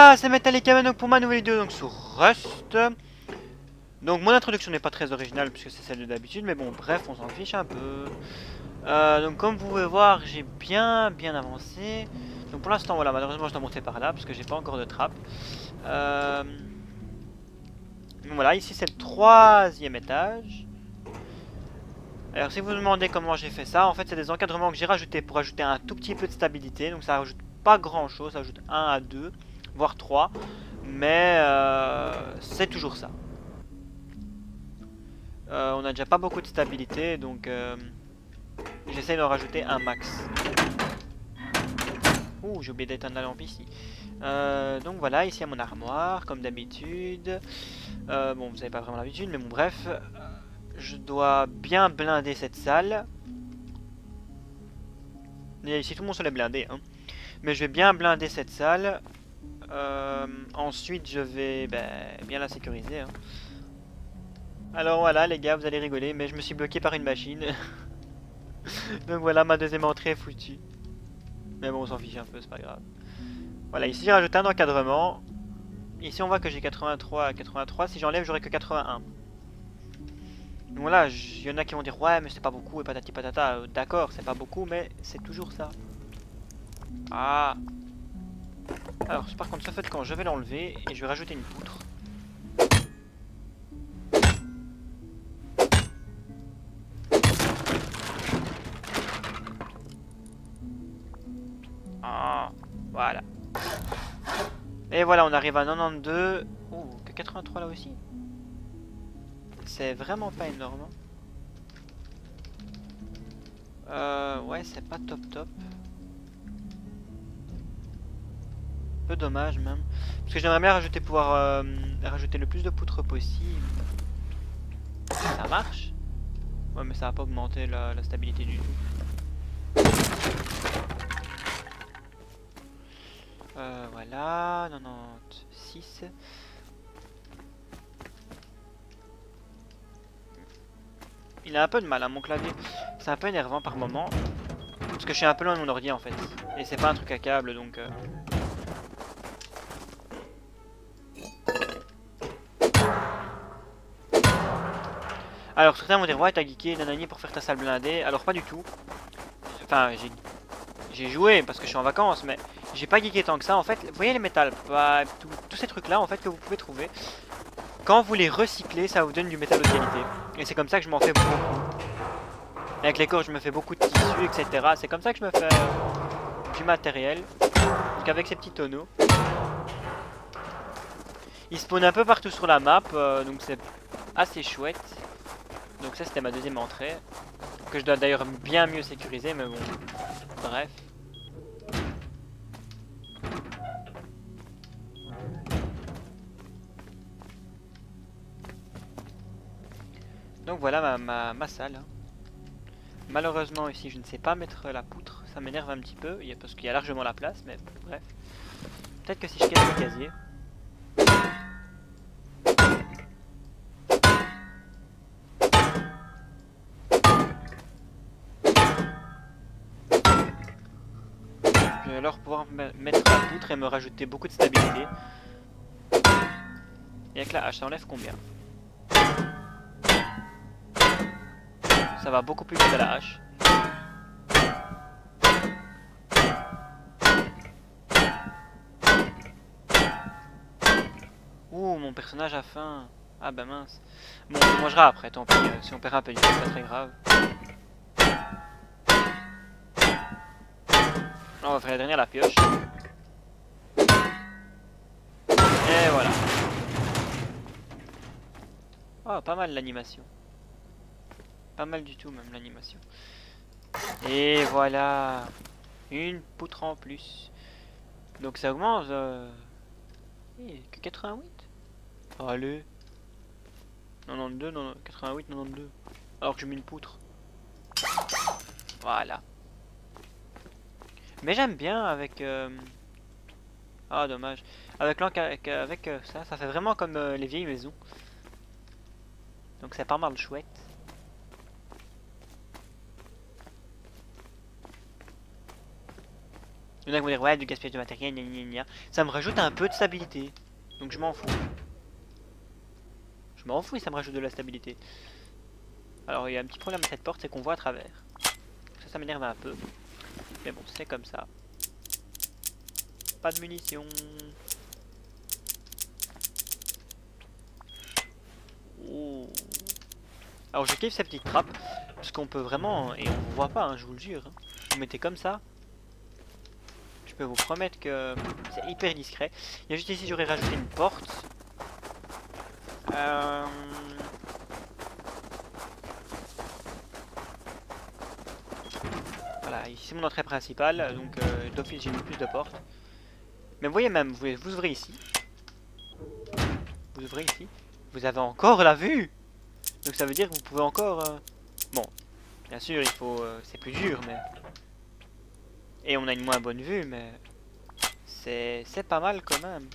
voilà, c'est Metallica donc pour ma nouvelle vidéo donc sur Rust. Donc mon introduction n'est pas très originale puisque c'est celle de d'habitude, mais bon bref, on s'en fiche un peu. Donc comme vous pouvez voir, j'ai bien avancé. Donc pour l'instant voilà, malheureusement je dois monter par là parce que j'ai pas encore de trappe. Donc voilà, ici c'est le troisième étage. Alors si vous vous demandez comment j'ai fait ça, en fait c'est des encadrements que j'ai rajoutés pour ajouter un tout petit peu de stabilité. Donc ça rajoute pas grand chose, ça ajoute 1 à 2, voire 3. Mais c'est toujours ça. On a déjà pas beaucoup de stabilité, donc j'essaie d'en rajouter un max. Ouh, j'ai oublié d'éteindre la lampe ici. Donc voilà, ici à mon armoire, comme d'habitude. Bon, vous avez pas vraiment l'habitude, mais bon, bref. Je dois bien blinder cette salle. Et ici, tout le monde se l'est blindé. Hein. Mais je vais bien blinder cette salle. Ensuite, je vais bien la sécuriser. Hein. Alors voilà, les gars, vous allez rigoler, mais je me suis bloqué par une machine. Donc voilà, ma deuxième entrée est foutue. Mais bon, on s'en fiche un peu, c'est pas grave. Voilà, ici j'ai rajouté un encadrement. Ici on voit que j'ai 83 à 83. Si j'enlève, j'aurai que 81. Donc voilà, il y en a qui vont dire ouais, mais c'est pas beaucoup et patati patata. D'accord, c'est pas beaucoup, mais c'est toujours ça. Ah. Alors, par contre, ce fait quand je vais l'enlever et je vais rajouter une poutre. Ah, voilà. Et voilà, on arrive à 92. Ouh, que 83 là aussi. C'est vraiment pas énorme. Ouais, c'est pas top. Peu dommage même. Parce que j'aimerais bien rajouter, pouvoir rajouter le plus de poutres possible. Ça marche. Ouais, mais ça va pas augmenter la stabilité du tout. Voilà, 96. Il a un peu de mal à mon clavier. C'est un peu énervant par moment. Parce que je suis un peu loin de mon ordi en fait. Et c'est pas un truc à câble donc... Alors certains vont dire ouais t'as geeké nanani pour faire ta salle blindée. Alors pas du tout. Enfin j'ai joué parce que je suis en vacances mais j'ai pas geeké tant que ça en fait. Vous voyez les métals, tous ces trucs là en fait que vous pouvez trouver. Quand vous les recyclez ça vous donne du métal de qualité. Et c'est comme ça que je m'en fais beaucoup. Avec les corps je me fais beaucoup de tissus etc. C'est comme ça que je me fais du matériel. Donc avec ces petits tonneaux. Ils spawnent un peu partout sur la map donc c'est assez chouette. Donc ça c'était ma deuxième entrée. Que je dois d'ailleurs bien mieux sécuriser mais bon. Bref. Donc voilà ma salle. Malheureusement ici je ne sais pas mettre la poutre. Ça m'énerve un petit peu parce qu'il y a largement la place mais bref. Peut-être que si je casse le casier. Je vais alors pouvoir mettre la poutre et me rajouter beaucoup de stabilité. Et avec la hache ça enlève combien? Ça va beaucoup plus vite à la hache. Ouh, mon personnage a faim. Ah bah mince. Bon, on mangera après, tant pis. Si on perd un peu du temps, c'est pas très grave. On va faire la dernière la pioche. Et voilà. Oh, pas mal l'animation. Pas mal du tout même l'animation. Et voilà. Une poutre en plus. Donc ça augmente. Que 88. Allez. 92, 88, 92. Alors que je mets une poutre. Voilà. Mais j'aime bien avec... Ah dommage. Avec, ça, ça fait vraiment comme les vieilles maisons. Donc c'est pas mal chouette. Il y en a qui vont dire ouais, du gaspillage de matériel, gna gna gna. Ça me rajoute un peu de stabilité. Donc je m'en fous. Je m'en fous et ça me rajoute de la stabilité. Alors il y a un petit problème à cette porte, c'est qu'on voit à travers. Ça m'énerve un peu. Mais bon, c'est comme ça. Pas de munitions. Oh. Alors je kiffe ces petites trappes. Parce qu'on peut vraiment... Et on vous voit pas, hein, je vous le jure. Hein. Vous mettez comme ça. Je peux vous promettre que c'est hyper discret. Il y a juste ici, j'aurais rajouté une porte. Voilà, ici c'est mon entrée principale. Donc d'office, j'ai mis plus de portes. Mais vous voyez même, vous ouvrez ici. Vous ouvrez ici. Vous avez encore la vue. Donc ça veut dire que vous pouvez encore... Bon, bien sûr, il faut... c'est plus dur, mais... Et on a une moins bonne vue, mais... C'est pas mal quand même.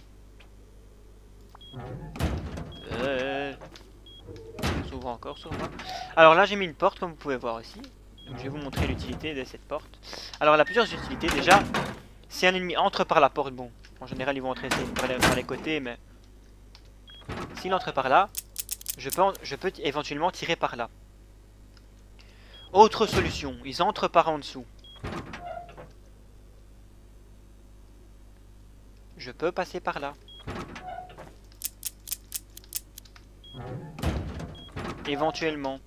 S'ouvre encore sur moi. Alors là, j'ai mis une porte, comme vous pouvez voir aussi. Donc je vais vous montrer l'utilité de cette porte. Alors elle a plusieurs utilités. Déjà, si un ennemi entre par la porte, bon, en général, ils vont entrer par les côtés, mais... S'il entre par là, je peux éventuellement tirer par là. Autre solution, ils entrent par en dessous. Je peux passer par là. Éventuellement.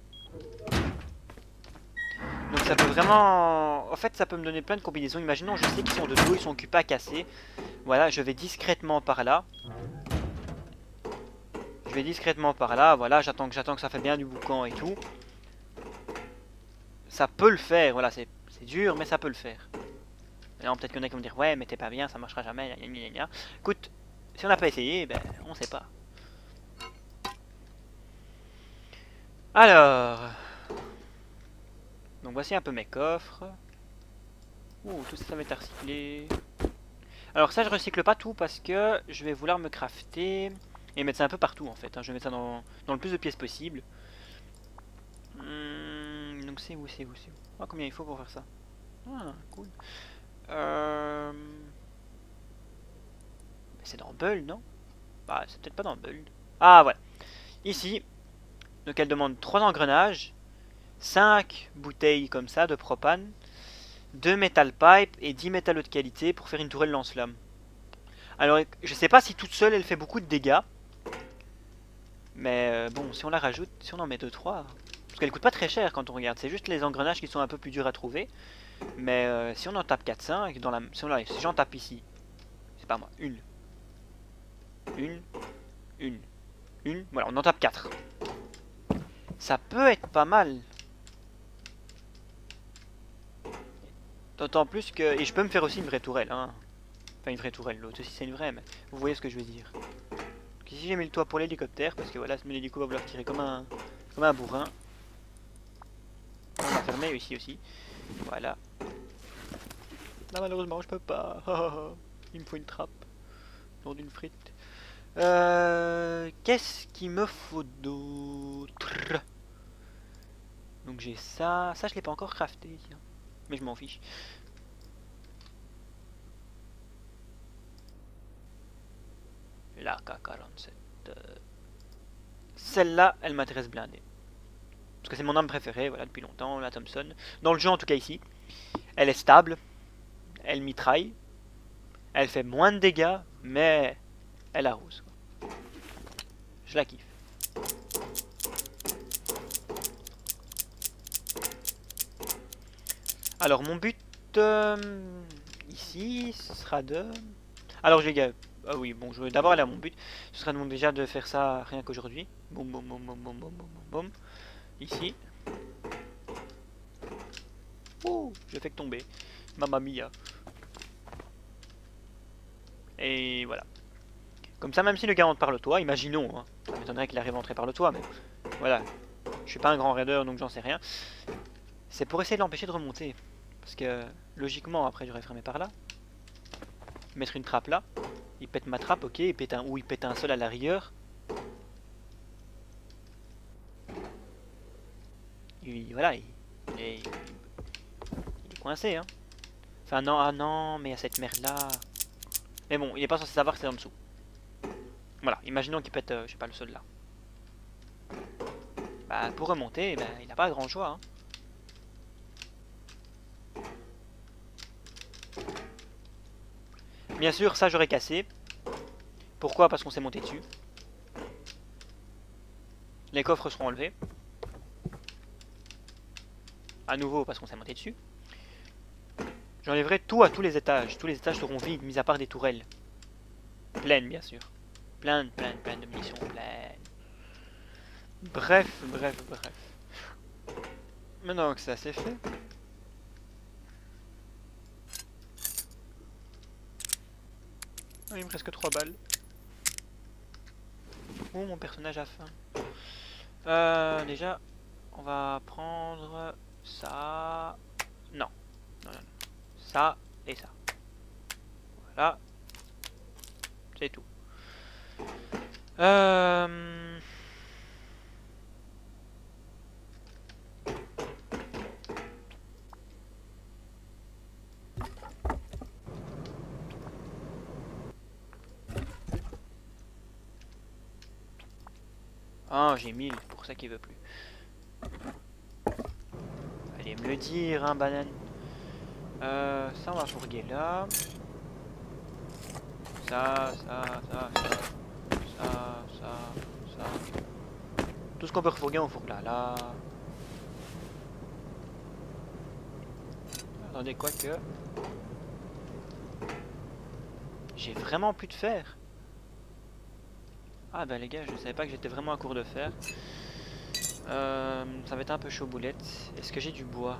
Donc ça peut vraiment... En fait, ça peut me donner plein de combinaisons. Imaginons, je sais qu'ils sont de dos, ils sont occupés à casser. Voilà, je vais discrètement par là. Je vais discrètement par là. Voilà, j'attends que ça fait bien du boucan et tout. Ça peut le faire. Voilà, c'est dur, mais ça peut le faire. Alors peut-être qu'il y en a qui vont me dire ouais, mais t'es pas bien, ça marchera jamais. Gna, gna, gna. Écoute, si on n'a pas essayé, ben on sait pas. Alors, donc voici un peu mes coffres. Ouh, tout ça, ça va être recyclé. Alors ça, je recycle pas tout parce que je vais vouloir me crafter et mettre ça un peu partout en fait. Hein. Je vais mettre ça dans le plus de pièces possible. Donc c'est où, c'est où, c'est où? Oh, combien il faut pour faire ça? Ah, cool. C'est dans Build, non? Bah, c'est peut-être pas dans Build. Ah, voilà. Ici, donc elle demande 3 engrenages, 5 bouteilles comme ça de propane, 2 metal pipe et 10 métallos de qualité pour faire une tourelle lance-flamme. Alors, je sais pas si toute seule elle fait beaucoup de dégâts. Mais bon, si on la rajoute, si on en met 2-3... Parce qu'elle coûte pas très cher quand on regarde, c'est juste les engrenages qui sont un peu plus durs à trouver. Mais si on en tape 4-5, si j'en tape ici, c'est pas moi, une, voilà, on en tape 4. Ça peut être pas mal. D'autant plus que... Et je peux me faire aussi une vraie tourelle, hein. Enfin une vraie tourelle, l'autre aussi c'est une vraie, mais vous voyez ce que je veux dire. Donc ici j'ai mis le toit pour l'hélicoptère, parce que voilà, l'hélico va vouloir tirer comme un bourrin. On va fermer ici aussi. Voilà. Là malheureusement je peux pas. Il me faut une trappe. Non d'une frite. Qu'est-ce qu'il me faut d'autre? Donc j'ai ça. Ça je l'ai pas encore crafté. Tiens. Mais je m'en fiche. La K47. Celle-là, elle m'intéresse blindée. Parce que c'est mon arme préférée, voilà, depuis longtemps, la Thompson. Dans le jeu en tout cas ici. Elle est stable. Elle mitraille. Elle fait moins de dégâts, mais elle arrose. Quoi. Je la kiffe. Alors mon but ici, ce sera de... Alors les gars, ah oui, bon, je vais d'abord aller à mon but. Ce sera donc déjà de faire ça rien qu'aujourd'hui. Boum, boum, boum, boum, boum, boum, boum, boum. Ici. Ouh, je fais que tomber. Mamma mia. Et voilà. Comme ça, même si le gars entre par le toit, imaginons, hein, ça m'étonnerait qu'il arrive à entrer par le toit, mais voilà. Je suis pas un grand raider, donc j'en sais rien. C'est pour essayer de l'empêcher de remonter. Parce que, logiquement, après, j'aurais fermé par là. Mettre une trappe là. Il pète ma trappe, ok. Il pète il pète un sol à la rigueur. Voilà, il est coincé, hein. Enfin non, ah non, mais il y a cette merde là. Mais bon, il est pas censé savoir que c'est en dessous. Voilà, imaginons qu'il pète, je sais pas, le sol là. Bah pour remonter, bah, il n'a pas grand choix. Hein. Bien sûr, ça j'aurais cassé. Pourquoi? Parce qu'on s'est monté dessus. Les coffres seront enlevés. À nouveau parce qu'on s'est monté dessus. J'enlèverai tout à tous les étages. Tous les étages seront vides, mis à part des tourelles. Pleines, bien sûr. Plein de munitions, pleines. Bref. Maintenant que ça c'est fait. Oh, il me reste que 3 balles. Oh, mon personnage a faim. Déjà, on va prendre ça. Non. Ça et ça. Voilà. C'est tout. Ah, j'ai 1000, c'est pour ça qu'il veut plus. Allez me le dire, hein, banane. Ça, on va fourguer là. Ça. Tout ce qu'on peut refourguer, on fourgue là. Là. Attendez, quoi que. J'ai vraiment plus de fer. Ah bah les gars, je savais pas que j'étais vraiment à court de fer. Ça va être un peu chaud boulette. Est-ce que j'ai du bois?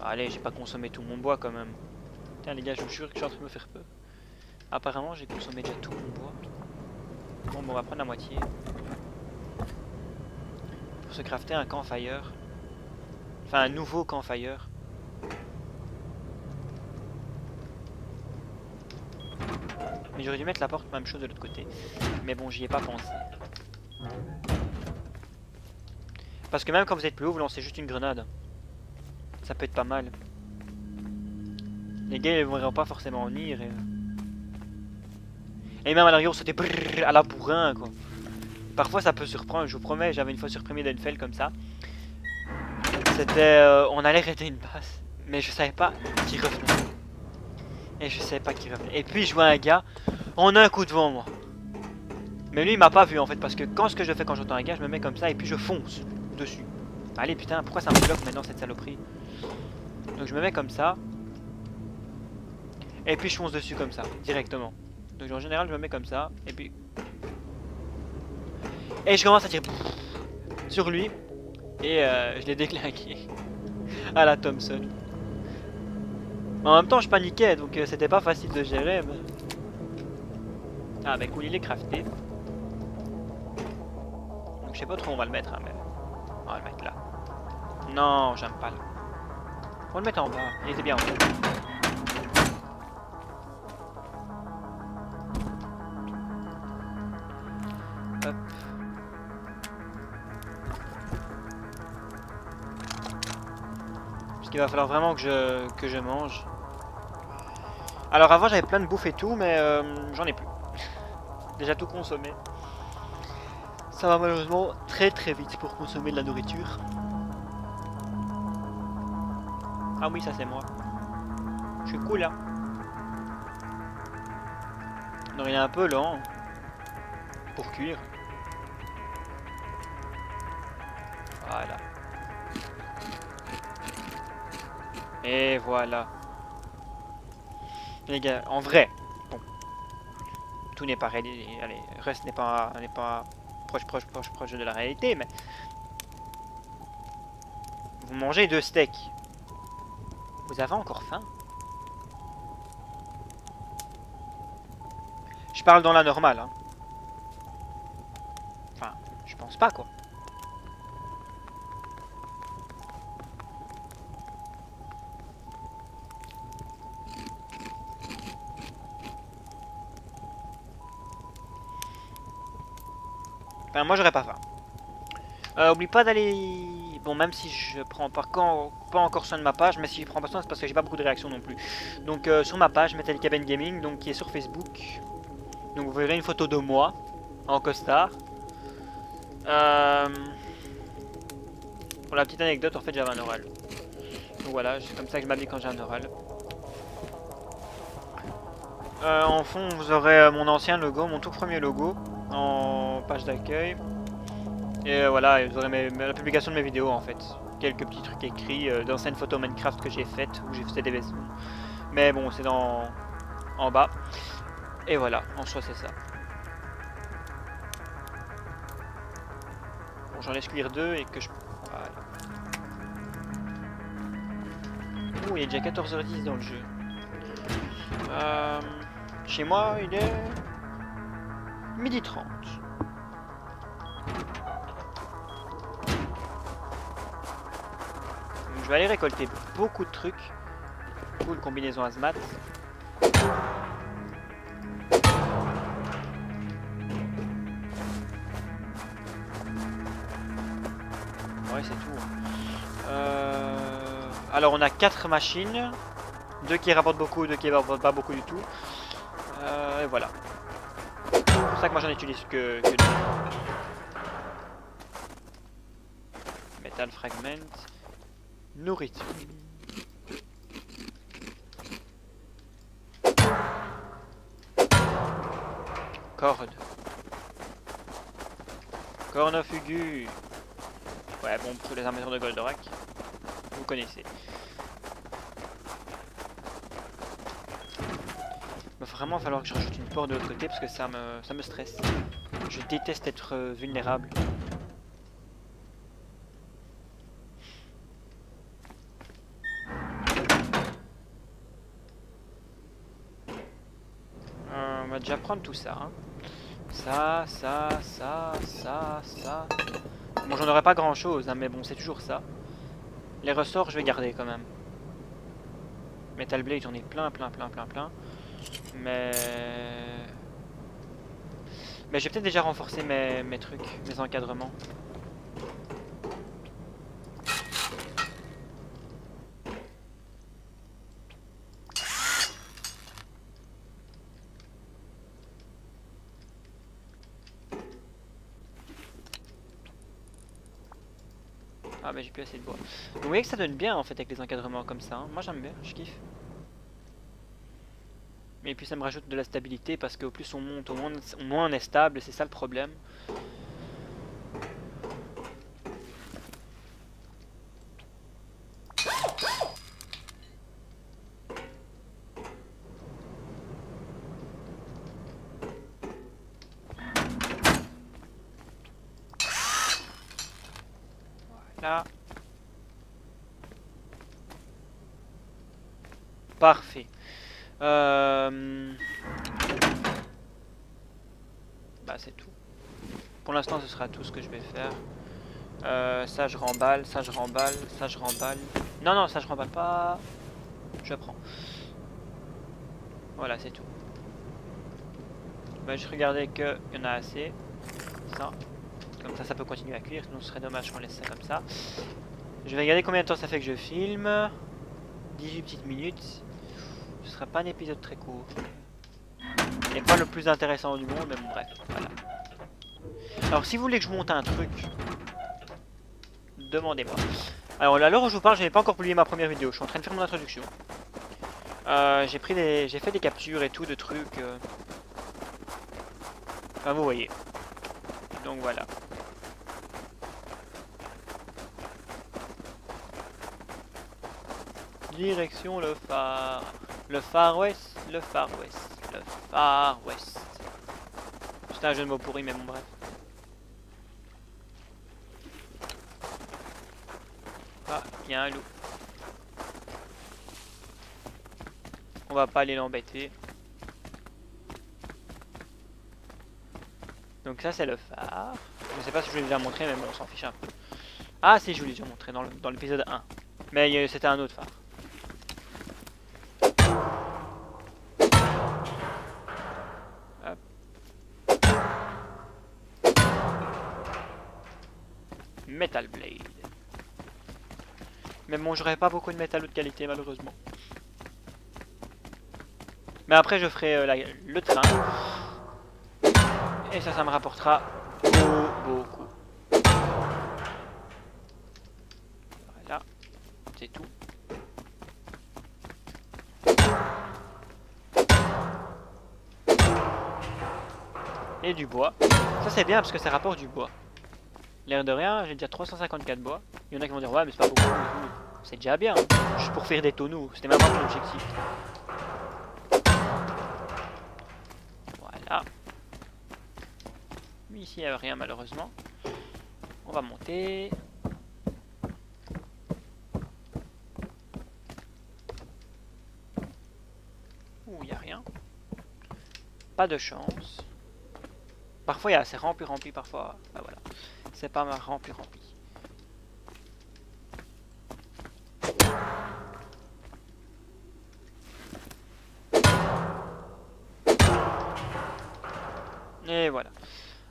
Allez, j'ai pas consommé tout mon bois quand même. Tiens les gars, je vous jure que je suis en train de me faire peur. Apparemment, j'ai consommé déjà tout mon bois. Bon, on va prendre la moitié. Pour se crafter un campfire. Enfin, un nouveau campfire. Mais j'aurais dû mettre la porte même chose de l'autre côté. Mais bon, j'y ai pas pensé. Parce que même quand vous êtes plus haut, vous lancez juste une grenade. Ça peut être pas mal. Les gars, ils vont pas forcément venir. Et même à l'arrière, c'était à la bourrin, quoi. Parfois, ça peut surprendre. Je vous promets, j'avais une fois surpris d'Enfell comme ça. C'était... on allait arrêter une passe. Mais je savais pas qui revenait. Et je savais pas qui revenait. Et puis, je vois un gars en un coup devant moi. Mais lui, il m'a pas vu, en fait. Parce que ce que je fais quand j'entends un gars, je me mets comme ça et puis je fonce dessus. Allez, putain, pourquoi ça me bloque maintenant, cette saloperie? Donc, je me mets comme ça. Et puis, je fonce dessus comme ça, directement. Donc, en général, je me mets comme ça. Et puis... Et je commence à tirer sur lui. Et je l'ai déclinqué. À la Thompson. En même temps, je paniquais, donc c'était pas facile de gérer. Mais... Ah, bah cool, il est crafté. Donc, je sais pas trop où on va le mettre, hein, mais... On va le mettre là. Non, j'aime pas là. On va le mettre en bas. Il était bien en haut. Hop. Parce qu'il va falloir vraiment que je mange. Alors avant j'avais plein de bouffe et tout, mais j'en ai plus. Déjà tout consommé. Ça va malheureusement très vite pour consommer de la nourriture. Ah oui, ça c'est moi. Je suis cool hein. Non, il est un peu lent pour cuire. Voilà. Et voilà. Les gars, en vrai, bon, tout n'est pas réalisé. Allez, Rust n'est pas proche de la réalité, mais vous mangez 2 steaks. Vous avez encore faim? Je parle dans la normale, hein. Enfin, je pense pas quoi. Enfin, moi j'aurais pas faim. Oublie pas d'aller bon, même si je prends pas encore soin de ma page, mais si je prends pas soin, c'est parce que j'ai pas beaucoup de réactions non plus. Donc sur ma page Metallica Ben Gaming, donc qui est sur Facebook. Donc vous verrez une photo de moi en costard. Pour la petite anecdote, en fait j'avais un oral. Donc voilà, c'est comme ça que je m'habille quand j'ai un oral. En fond, vous aurez mon ancien logo, mon tout premier logo en page d'accueil. Et voilà, vous aurez la publication de mes vidéos en fait. Quelques petits trucs écrits, d'anciennes photos Minecraft que j'ai faites, où j'ai fait des vaisseaux. Mais bon, c'est en bas. Et voilà, en soi c'est ça. Bon, j'en laisse cuire deux et que je... Voilà. Oh, il est déjà 14h10 dans le jeu. Chez moi, il est... 12h30. Donc, je vais aller récolter beaucoup de trucs. Cool, combinaison hazmat. Ouais, c'est tout. Alors, on a 4 machines. 2 qui rapportent beaucoup, 2 qui rapportent pas beaucoup du tout. Et voilà. C'est pour ça que moi j'en utilise que 2. Metal fragment. Nourriture. Corde. Cornofugu. Ouais, bon, pour les armateurs de Goldorak, vous connaissez. Il va vraiment falloir que je rajoute une porte de l'autre côté parce que ça me stresse. Je déteste être vulnérable. On va déjà prendre tout ça. Hein. Ça. Bon, j'en aurais pas grand chose, hein, mais bon, c'est toujours ça. Les ressorts, je vais garder quand même. Metal Blade, j'en ai plein. Mais j'ai peut-être déjà renforcé mes trucs, mes encadrements. Ah bah j'ai plus assez de bois. Vous voyez que ça donne bien en fait avec les encadrements comme ça. Hein. Moi j'aime bien, je kiffe. Et puis ça me rajoute de la stabilité parce qu'au plus on monte, au moins on est stable, c'est ça le problème. Voilà. Parfait. Bah c'est tout. Pour l'instant ce sera tout ce que je vais faire. Ça je remballe, ça je remballe, ça je remballe. Non, ça je remballe pas. Je prends. Voilà, c'est tout. Bah, je regardais qu'il y en a assez. Ça. Comme ça peut continuer à cuire. Sinon ce serait dommage qu'on laisse ça comme ça. Je vais regarder combien de temps ça fait que je filme. 18 petites minutes. Ce sera pas un épisode très court. Et pas le plus intéressant du monde, mais bon, bref, voilà. Alors si vous voulez que je monte un truc, demandez-moi. Alors à l'heure où je vous parle, je n'ai pas encore publié ma première vidéo. Je suis en train de faire mon introduction. J'ai fait des captures et tout de trucs. Enfin, vous voyez. Donc voilà. Direction le phare. Le phare ouest, le phare ouest, le phare ouest. C'est un jeu de mots pourri, mais bon, bref. Ah, il y a un loup. On va pas aller l'embêter. Donc ça c'est le phare. Je sais pas si je vous l'ai déjà montré, mais bon, on s'en fiche un peu. Ah si, je vous l'ai déjà montré dans l'épisode 1. Mais c'était un autre phare. Hop. Metal Blade. Mais bon, j'aurais pas beaucoup de métal de qualité malheureusement. Mais après je ferai le train. Et ça me rapportera beaucoup. Voilà, c'est tout. Et du bois. Ça c'est bien parce que ça rapporte du bois. L'air de rien, j'ai déjà 354 bois. Il y en a qui vont dire ouais mais c'est pas beaucoup. C'est déjà bien. Juste pour faire des tonneaux. C'était même pas mon objectif. Voilà. Mais ici il n'y a rien malheureusement. On va monter. Ouh, il n'y a rien. Pas de chance. Parfois c'est rempli parfois. Bah voilà. C'est pas rempli. Et voilà.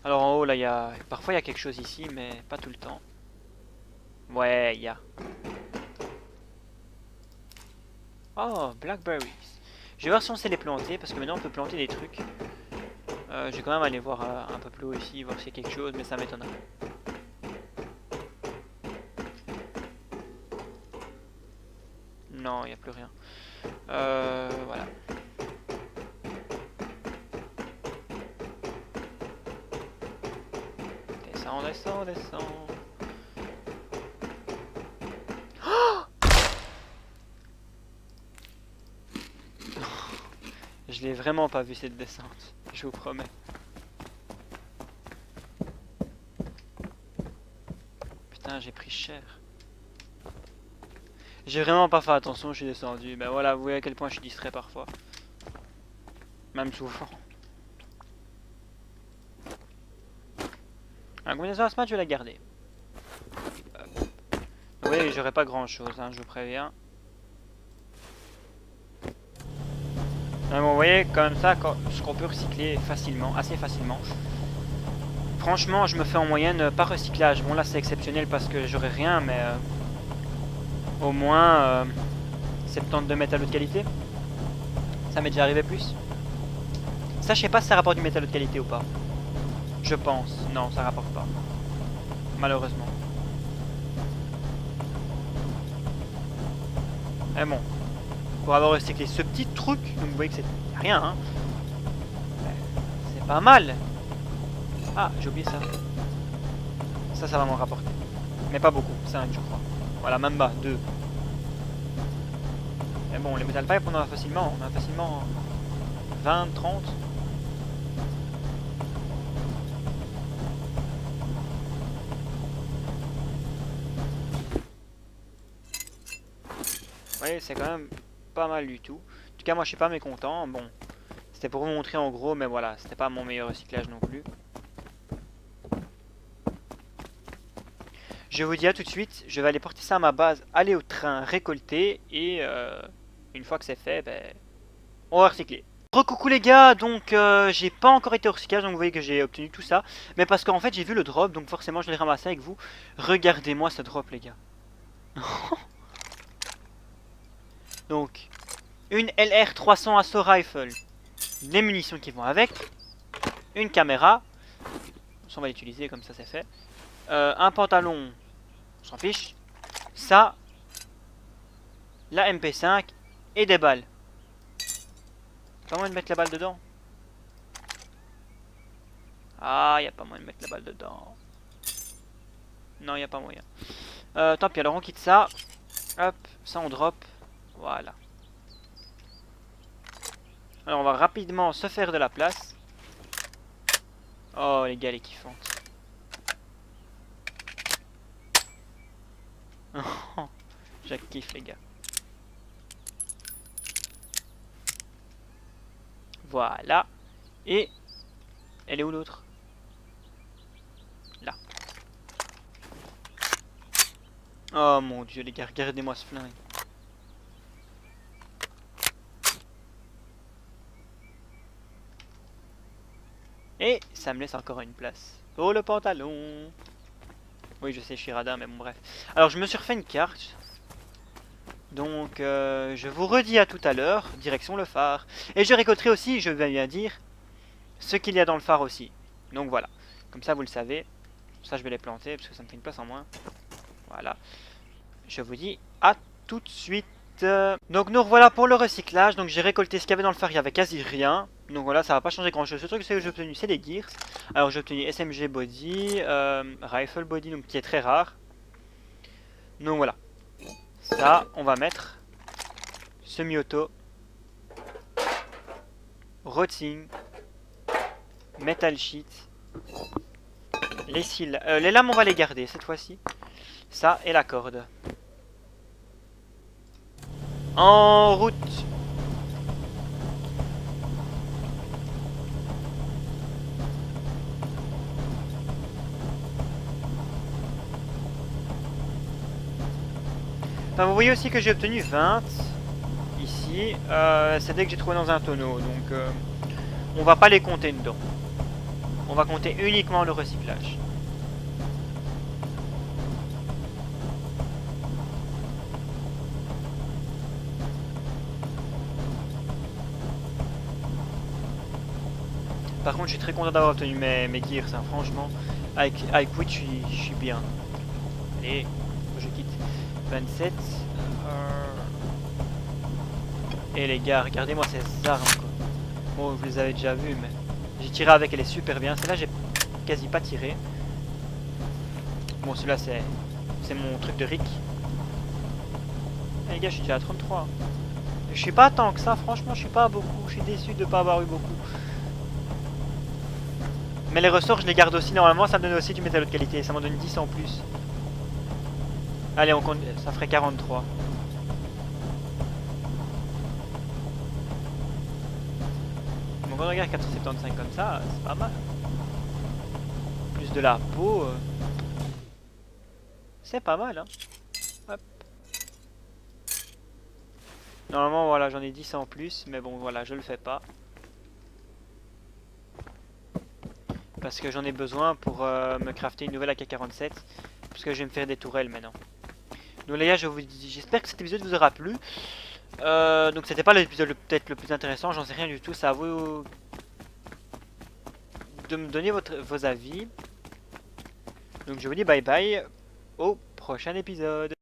Alors en haut là il y a. Parfois il y a quelque chose ici mais pas tout le temps. Ouais il y a. Oh blackberries. Je vais voir si on sait les planter parce que maintenant on peut planter des trucs. Je vais quand même aller voir un peu plus haut ici, voir s'il y a quelque chose mais ça m'étonnerait. Non il n'y a plus rien. Voilà. Descends. Oh je l'ai vraiment pas vu cette descente, je vous promets. Putain, j'ai pris cher. J'ai vraiment pas fait attention, je suis descendu. Ben voilà, vous voyez à quel point je suis distrait parfois. Même souvent. La combinaison à ce match, je vais la garder. Oui, j'aurai pas grand chose, hein, je vous préviens. Mais bon, vous voyez, comme ça, ce qu'on peut recycler facilement, assez facilement. Franchement, je me fais en moyenne par recyclage. Bon, là, c'est exceptionnel parce que j'aurai rien, mais au moins 72 métal de qualité. Ça m'est déjà arrivé plus. Ça, je sais pas si ça rapporte du métal de qualité ou pas. Je pense. Non, ça rapporte pas. Malheureusement. Mais bon. Pour avoir recyclé ce petit truc, donc vous voyez que c'est rien, hein. C'est pas mal. Ah, j'ai oublié ça. Ça va m'en rapporter. Mais pas beaucoup, 5 je crois. Voilà, même bas, 2. Mais bon, les metal pipe, on en a facilement 20, 30. Vous voyez, c'est quand même pas mal du tout. En tout cas, moi, je suis pas mécontent. Bon, c'était pour vous montrer en gros, mais voilà, c'était pas mon meilleur recyclage non plus. Je vous dis à tout de suite, je vais aller porter ça à ma base, aller au train, récolter, et une fois que c'est fait, ben, on va recycler. Recoucou les gars, donc j'ai pas encore été au recyclage, donc vous voyez que j'ai obtenu tout ça, mais parce qu'en fait j'ai vu le drop, donc forcément je l'ai ramassé avec vous. Regardez-moi ce drop les gars. Donc, une LR300 Assault Rifle, les munitions qui vont avec, une caméra, on va l'utiliser comme ça c'est fait, un pantalon, on s'en fiche, ça, la MP5 et des balles. Pas moyen de mettre la balle dedans? Ah, y a pas moyen de mettre la balle dedans. Non, y a pas moyen. Tant pis, alors on quitte ça. Hop, ça on drop. Voilà. Alors on va rapidement se faire de la place. Oh les gars, les kiffantes. Je kiffe les gars. Voilà. Et elle est où l'autre? Là. Oh mon dieu les gars, regardez-moi ce flingue. Et ça me laisse encore une place. Oh le pantalon. Oui je sais, je suis radin mais bon bref. Alors je me suis refait une carte. Donc je vous redis à tout à l'heure, direction le phare. Et je récolterai aussi, je vais bien dire, ce qu'il y a dans le phare aussi. Donc voilà, comme ça vous le savez. Ça je vais les planter parce que ça me fait une place en moins. Voilà, je vous dis à tout de suite. Donc nous revoilà pour le recyclage. Donc j'ai récolté ce qu'il y avait dans le phare, il y avait quasi rien. Donc voilà, ça va pas changer grand chose. Le truc que j'ai obtenu, c'est les gears. Alors j'ai obtenu SMG body, rifle body, donc qui est très rare. Donc voilà, ça on va mettre semi-auto, rotting, metal sheet, les cils, les lames on va les garder cette fois-ci. Ça et la corde. En route. Enfin, vous voyez aussi que j'ai obtenu 20 ici. C'est dès que j'ai trouvé dans un tonneau. Donc on va pas les compter dedans. On va compter uniquement le recyclage. Par contre, je suis très content d'avoir obtenu mes gears, hein, franchement. Avec Witch, je suis bien. Allez, je quitte. 27. Et les gars, regardez-moi ces armes, quoi. Bon, vous les avez déjà vues, mais j'ai tiré avec, elle est super bien. Celle-là, j'ai quasi pas tiré. Bon, celui-là, c'est mon truc de Rick. Eh, les gars, je suis déjà à 33. Je suis pas tant que ça, franchement, je suis pas à beaucoup. Je suis déçu de pas avoir eu beaucoup. Mais les ressorts, je les garde aussi. Normalement, ça me donne aussi du métal de qualité. Ça m'en donne 10 en plus. Allez, on compte, ça ferait 43. Donc on regarde 475 comme ça, c'est pas mal. Plus de la peau. C'est pas mal, hein. Hop. Normalement, voilà, j'en ai 10 en plus. Mais bon, voilà, je le fais pas. Parce que j'en ai besoin pour me crafter une nouvelle AK-47. Parce que je vais me faire des tourelles maintenant. Donc les gars, j'espère que cet épisode vous aura plu. Donc c'était pas l'épisode peut-être le plus intéressant, j'en sais rien du tout. C'est à vous de me donner vos avis. Donc je vous dis bye bye au prochain épisode.